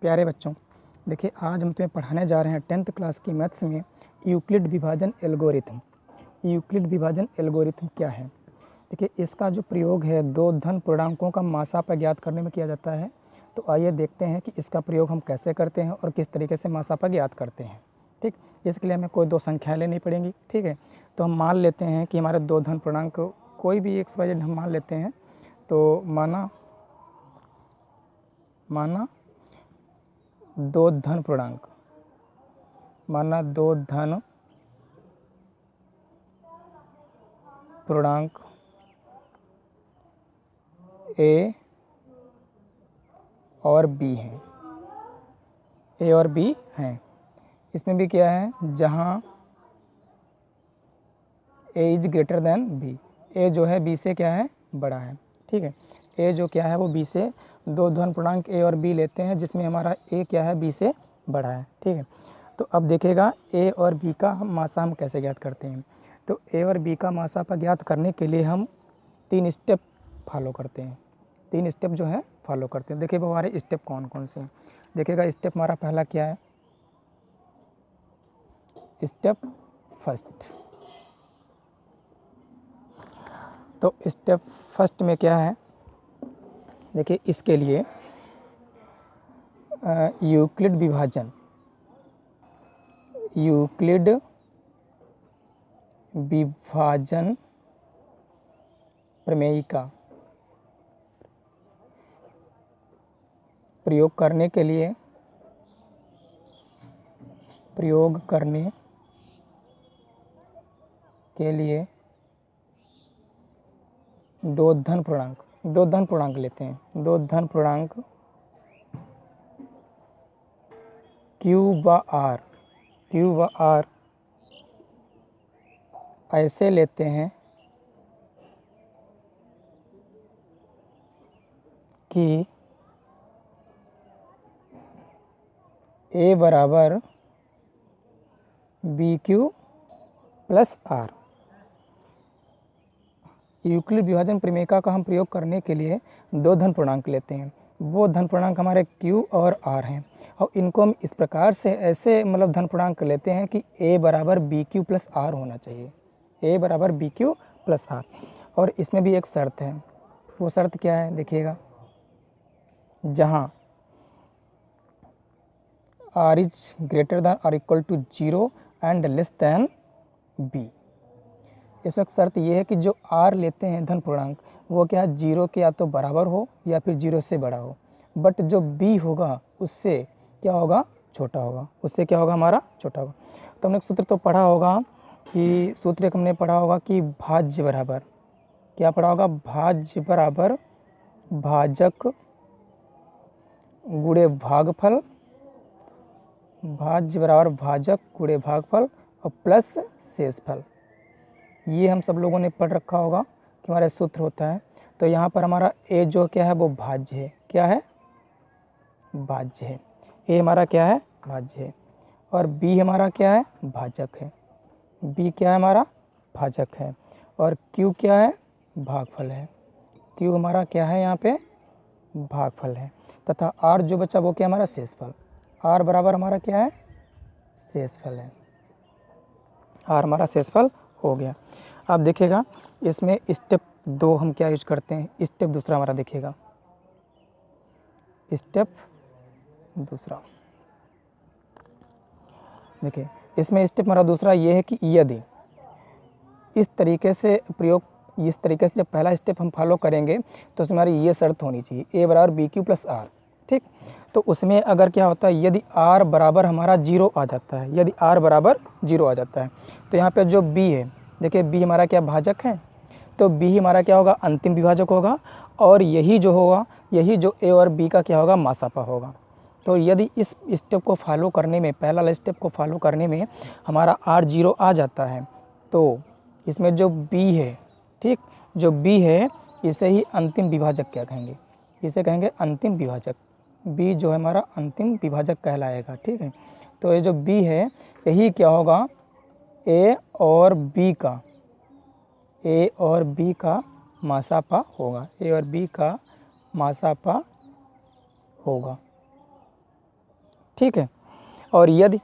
प्यारे बच्चों, देखिए आज हम तुम्हें पढ़ाने जा रहे हैं 10th क्लास की मैथ्स में यूक्लिड विभाजन एल्गोरिथम। यूक्लिड विभाजन एल्गोरिथम क्या है? देखिए इसका जो प्रयोग है दो धन पूर्णांकों का मासापा ज्ञात करने में किया जाता है। तो आइए देखते हैं कि इसका प्रयोग हम कैसे करते हैं और किस तरीके से मासापा ज्ञात करते हैं। ठीक, इसके लिए हमें कोई दो संख्याएँ लेनी पड़ेंगी। ठीक है, तो हम मान लेते हैं कि हमारे दो धन पूर्णांक कोई भी एक्स वाई जेड हम मान लेते हैं। तो माना दो धन पूर्णांक, माना दो धन पूर्णांक ए और बी हैं, ए और बी हैं। इसमें भी क्या है, जहां ए इज ग्रेटर देन बी, ए जो है बी से क्या है, बड़ा है। ठीक है, ए जो क्या है वो बी से, दो धन पूर्णांक ए और बी लेते हैं जिसमें हमारा ए क्या है बी से बड़ा है। ठीक है, तो अब देखिएगा ए और बी का हम मासा हम कैसे ज्ञात करते हैं। तो ए और बी का मासापा ज्ञात करने के लिए हम 3 स्टेप फॉलो करते हैं। 3 स्टेप जो है फॉलो करते हैं। देखिए हमारे स्टेप कौन कौन से हैं। देखिएगा स्टेप हमारा पहला क्या है, स्टेप फर्स्ट। तो स्टेप फर्स्ट में क्या है, देखिए इसके लिए यूक्लिड विभाजन प्रमेय का प्रयोग करने के लिए दो धन पूर्णांक लेते हैं। दो धन पूर्णांक Q व R ऐसे लेते हैं कि A बराबर BQ प्लस R। यूक्लिड विभाजन प्रमेय का हम प्रयोग करने के लिए दो धन पूर्णांक लेते हैं। वो धन पूर्णांक हमारे Q और R हैं और इनको हम इस प्रकार से ऐसे मतलब धन पूर्णांक लेते हैं कि A बराबर BQ प्लस R होना चाहिए। A बराबर BQ प्लस R। और इसमें भी एक शर्त है, वो शर्त क्या है देखिएगा, जहाँ R इज ग्रेटर दैन और equal to 0 and less than B। इस वक्त शर्त ये है कि जो R लेते हैं धन पूर्णांक वो क्या है, 0 के या तो बराबर हो या फिर 0 से बड़ा हो। बट जो B होगा उससे क्या होगा, छोटा होगा। उससे क्या होगा, हमारा छोटा होगा। तो हमने सूत्र तो पढ़ा होगा कि सूत्र एक हमने पढ़ा होगा कि भाज्य बराबर, क्या पढ़ा होगा, भाज्य बराबर भाजक गुणे भागफल, भाज्य बराबर भाजक गुणे भागफल और प्लस शेषफल। ये हम सब लोगों ने पढ़ रखा होगा कि हमारा सूत्र होता है। तो यहाँ पर हमारा ए जो क्या है वो भाज्य है, क्या है, भाज्य है। ए हमारा क्या है, भाज्य है। और बी हमारा क्या है, भाजक है। बी क्या है, हमारा भाजक है। और क्यू क्या है, भागफल है। क्यू हमारा क्या है, यहाँ पे भागफल है। तथा आर जो बचा वो क्या हमारा शेषफल। आर बराबर हमारा क्या है, शेषफल है। आर हमारा शेषफल हो गया। अब देखिएगा इसमें स्टेप 2 हम क्या यूज करते हैं। स्टेप दूसरा हमारा देखिएगा, स्टेप दूसरा देखिए इसमें स्टेप हमारा दूसरा ये है कि यदि इस तरीके से जब पहला स्टेप हम फॉलो करेंगे तो उसमें हमारी ये शर्त होनी चाहिए, ए बराबर BQ प्लस R। ठीक, तो उसमें अगर क्या होता है, यदि R बराबर हमारा 0 आ जाता है, यदि R बराबर 0 आ जाता है तो यहाँ पे जो B है, देखिए B हमारा क्या भाजक है, तो B हमारा क्या होगा, अंतिम विभाजक होगा। और यही जो होगा, यही जो A और B का क्या होगा, मासापा होगा। तो यदि इस स्टेप को फॉलो करने में, पहला वाला स्टेप को फॉलो करने में हमारा R 0 आ जाता है तो इसमें जो B है, ठीक, जो B है इसे ही अंतिम विभाजक क्या कहेंगे, इसे कहेंगे अंतिम विभाजक। B जो है हमारा अंतिम विभाजक कहलाएगा। ठीक है, तो ये जो B है यही क्या होगा, A और B का मासापा होगा। A और B का मासापा होगा। ठीक है। और यदि,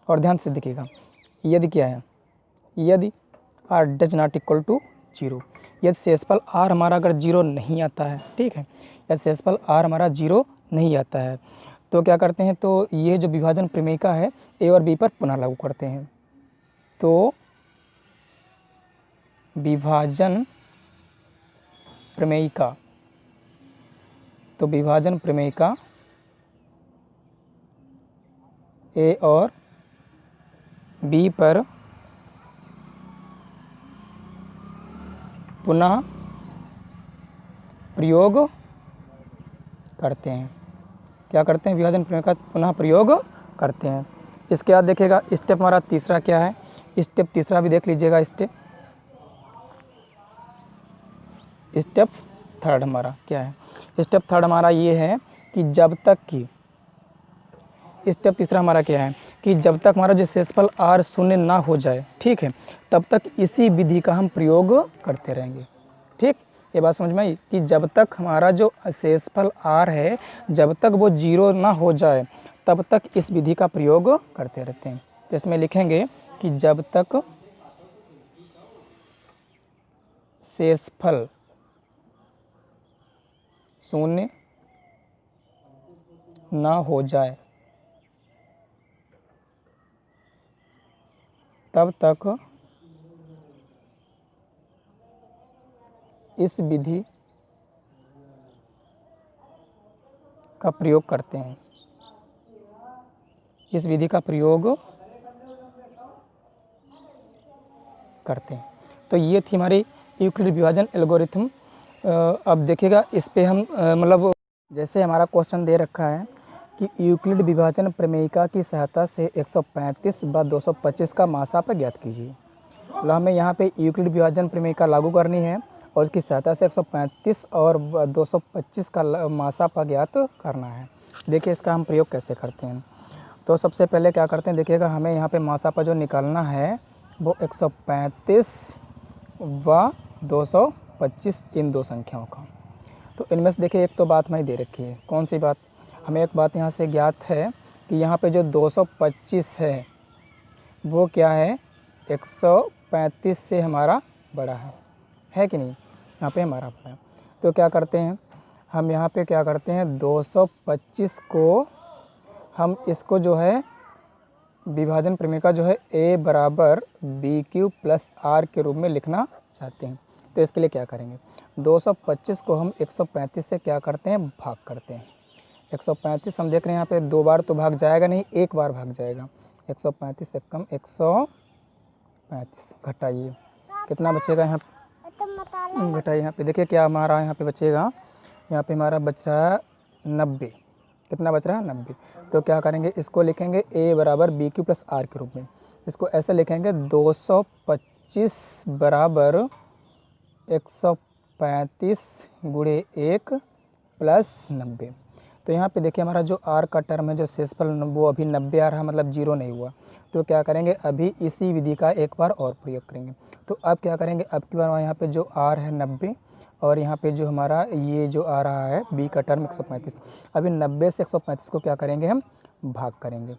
और ध्यान से देखिएगा, यदि क्या है, यदि r does not equal to 0, यदि शेषफल r हमारा अगर 0 नहीं आता है, ठीक है, यदि शेषफल r हमारा 0 नहीं आता है तो क्या करते हैं, तो ये जो विभाजन प्रमेयिका है a और b पर पुनः लागू करते हैं। तो विभाजन प्रमेयिका, तो विभाजन प्रमेयिका a और b पर पुनः प्रयोग करते हैं। क्या करते हैं, विभाजन प्रमेय का पुनः प्रयोग करते हैं। इसके बाद देखिएगा स्टेप हमारा तीसरा क्या है, स्टेप तीसरा भी देख लीजिएगा। स्टेप थर्ड हमारा क्या है, स्टेप थर्ड हमारा ये है कि जब तक कि, स्टेप तीसरा हमारा क्या है कि जब तक हमारा जो शेषफल r शून्य ना हो जाए, ठीक है, तब तक इसी विधि का हम प्रयोग करते रहेंगे। ठीक, ये बात समझ में आई कि जब तक हमारा जो शेषफल r है, जब तक वो 0 ना हो जाए तब तक इस विधि का प्रयोग करते रहते हैं। तो इसमें लिखेंगे कि जब तक शेषफल शून्य ना हो जाए तब तक इस विधि का प्रयोग करते हैं, इस विधि का प्रयोग करते हैं। तो ये थी हमारी यूक्लिड विभाजन एल्गोरिथम। अब देखिएगा इस पे हम मतलब जैसे हमारा क्वेश्चन दे रखा है कि यूक्लिड विभाजन प्रमेयिका की सहायता से 135 व 225 का मासापा ज्ञात कीजिए। मतलब हमें यहाँ पे यूक्लिड विभाजन प्रमेयिका लागू करनी है और उसकी सहायता से 135 और 225 का मासापा ज्ञात करना है। देखिए इसका हम प्रयोग कैसे करते हैं। तो सबसे पहले क्या करते हैं, देखिएगा हमें यहाँ पे मासापा जो निकालना है वो 135 व 225 इन दो संख्याओं का। तो इनमें से देखिए एक तो बात हमें दे रखी है, कौन सी बात, हमें एक बात यहाँ से ज्ञात है कि यहाँ पे जो 225 है वो क्या है, 135 से हमारा बड़ा है कि नहीं, यहाँ पे हमारा बड़ा है। तो क्या करते हैं हम यहाँ पे क्या करते हैं, 225 को हम इसको जो है विभाजन प्रमेयिका जो है a बराबर BQ प्लस R के रूप में लिखना चाहते हैं। तो इसके लिए क्या करेंगे, 225 को हम 135 से क्या करते हैं, भाग करते हैं। 135 हम देख रहे हैं यहाँ पे 2 बार तो भाग जाएगा नहीं, 1 बार भाग जाएगा। 135 से कम 135 घटाइए, कितना बचेगा यहाँ पे, घटाइए यहाँ पे देखिए क्या हमारा यहाँ पे बचेगा, यहाँ पे हमारा बच रहा है 90। कितना बच रहा है, 90। तो क्या करेंगे, इसको लिखेंगे a बराबर BQ प्लस R के रूप में। इसको ऐसे लिखेंगे 225 बराबर 135 गुणे 1 प्लस 90। तो यहाँ पे देखिए हमारा जो r का टर्म है, जो शेषफल वो अभी 90 आ रहा है, मतलब 0 नहीं हुआ। तो क्या करेंगे, अभी इसी विधि का एक बार और प्रयोग करेंगे। तो अब क्या करेंगे, अब की बार यहाँ पे जो r है 90 और यहाँ पे जो हमारा ये जो आ रहा है b का टर्म 135, अभी 90 से 135 को क्या करेंगे, हम भाग करेंगे।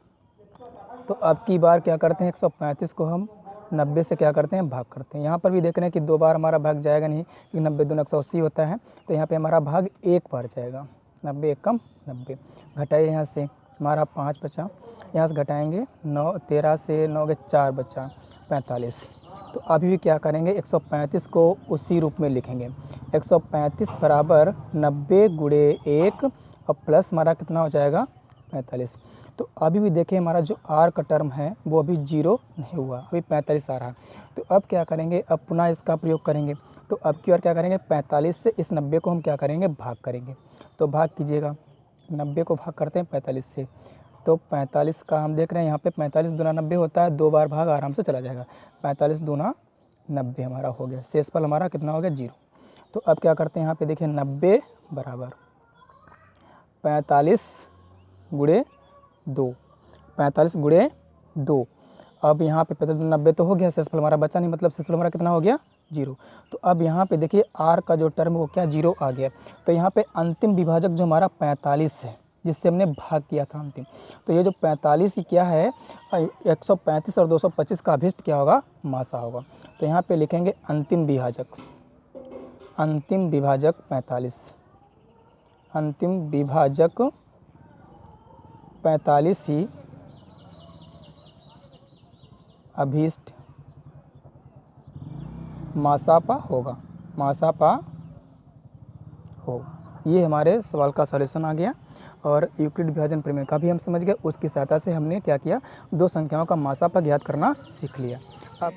तो अब की बार क्या करते हैं, 135 को हम 90 से क्या करते हैं, भाग करते हैं। यहाँ पर भी देख रहे हैं कि 2 बार हमारा भाग जाएगा नहीं, क्योंकि 90 दूनी 180 होता है। तो यहाँ पे हमारा भाग 1 बार जाएगा, 90 एक कम 90। घटाइए यहाँ से, हमारा 5 बचा, यहाँ से घटाएंगे 9, 13 से 9 के 4 बचा 45। तो अभी भी क्या करेंगे, 135 को उसी रूप में लिखेंगे। 135 बराबर 90 गुणे 1 और प्लस हमारा कितना हो जाएगा, 45। तो अभी भी देखिए हमारा जो r का टर्म है वो अभी 0 नहीं हुआ, अभी 45 आ रहा है। तो अब क्या करेंगे, अब पुनः इसका प्रयोग करेंगे। तो अब की बार क्या करेंगे, 45 से इस 90 को हम क्या करेंगे, भाग करेंगे। तो भाग कीजिएगा, 90 को भाग करते हैं 45 से। तो 45 का हम देख रहे हैं यहाँ पे 45 दूना 90 होता है, 2 बार भाग आराम से चला जाएगा। 45 दूना 90 हमारा हो गया, शेषफल हमारा कितना हो गया, 0। तो अब क्या करते हैं, यहाँ पे देखिए 90 बराबर 45 गुणे 2, 45 गुणे 2। अब यहाँ पे 90 तो हो गया, शेषफल हमारा बचा नहीं, मतलब शेषफल हमारा कितना हो गया, 0। तो अब यहाँ पे देखिए r का जो टर्म वो क्या, 0 आ गया। तो यहाँ पे अंतिम विभाजक जो हमारा 45 है, जिससे हमने भाग किया था अंतिम। तो ये जो 45 ही क्या है, 135 और 225 का अभिष्ट क्या होगा, मासा होगा। तो यहाँ पे लिखेंगे अंतिम विभाजक 45, अंतिम विभाजक 45 ही अभीष्ट मासापा होगा, मासापा हो। ये हमारे सवाल का सॉल्यूशन आ गया। और यूक्लिड विभाजन प्रमेय का भी हम समझ गए। उसकी सहायता से हमने क्या किया, दो संख्याओं का मासापा ज्ञात करना सीख लिया। अब